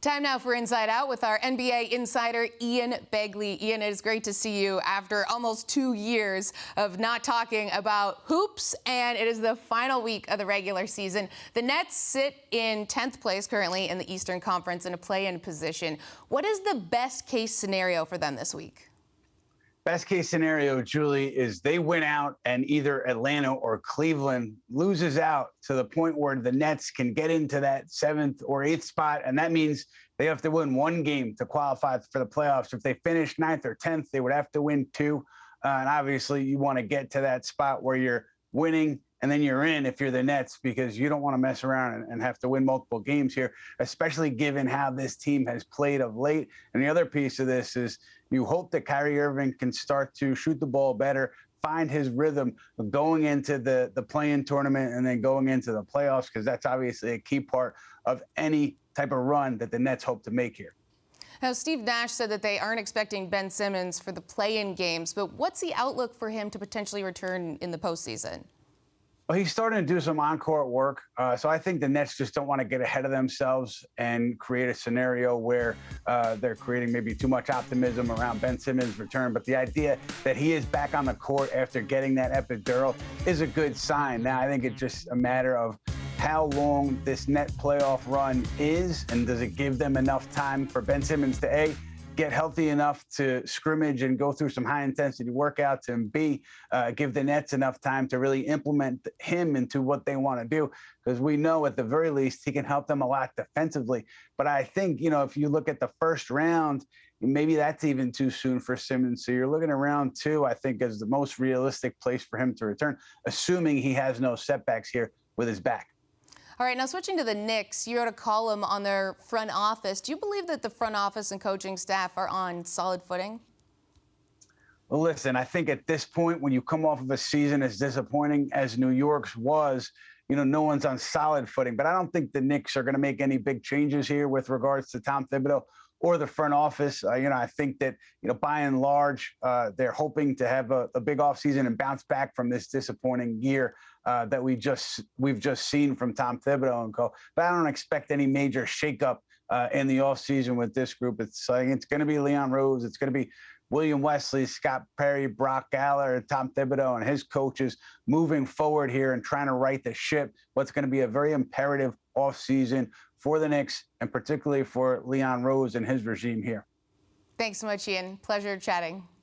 Time now for Inside Out with our NBA insider, Ian Begley. Ian, it is great to see you after almost 2 years of not talking about hoops, and it is the final week of the regular season. The Nets sit in 10th place currently in the Eastern Conference in a play-in position. What is the best case scenario for them this week? Best case scenario, Julie, is they win out and either Atlanta or Cleveland loses out to the point where the Nets can get into that 7th or 8th spot. And that means they have to win one game to qualify for the playoffs. If they finish 9th or 10th, they would have to win 2. And obviously you want to get to that spot where you're winning and then you're in if you're the Nets, because you don't want to mess around and have to win multiple games here, especially given how this team has played of late. And the other piece of this is you hope that Kyrie Irving can start to shoot the ball better, find his rhythm of going into the play-in tournament and then going into the playoffs, because that's obviously a key part of any type of run that the Nets hope to make here. Now, Steve Nash said that they aren't expecting Ben Simmons for the play-in games, but what's the outlook for him to potentially return in the postseason? Well, he's starting to do some on-court work, so I think the Nets just don't want to get ahead of themselves and create a scenario where they're creating maybe too much optimism around Ben Simmons' return. But the idea that he is back on the court after getting that epidural is a good sign. Now, I think it's just a matter of how long this net playoff run is, and does it give them enough time for Ben Simmons to A, get healthy enough to scrimmage and go through some high-intensity workouts, and B, give the Nets enough time to really implement him into what they want to do, because we know at the very least he can help them a lot defensively. But I think, if you look at the first round, maybe that's even too soon for Simmons. So you're looking at round 2, I think, as the most realistic place for him to return, assuming he has no setbacks here with his back. All right, now switching to the Knicks, you wrote a column on their front office. Do you believe that the front office and coaching staff are on solid footing? Well, listen, I think at this point, when you come off of a season as disappointing as New York's was, no one's on solid footing. But I don't think the Knicks are going to make any big changes here with regards to Tom Thibodeau or the front office. I think that, by and large, they're hoping to have a big offseason and bounce back from this disappointing year that we've just seen from Tom Thibodeau and co. But I don't expect any major shakeup in the offseason with this group. It's going to be Leon Rose. It's going to be William Wesley, Scott Perry, Brock Aller, Tom Thibodeau, and his coaches moving forward here and trying to right the ship. What's going to be a very imperative offseason for the Knicks, and particularly for Leon Rose and his regime here. Thanks so much, Ian. Pleasure chatting.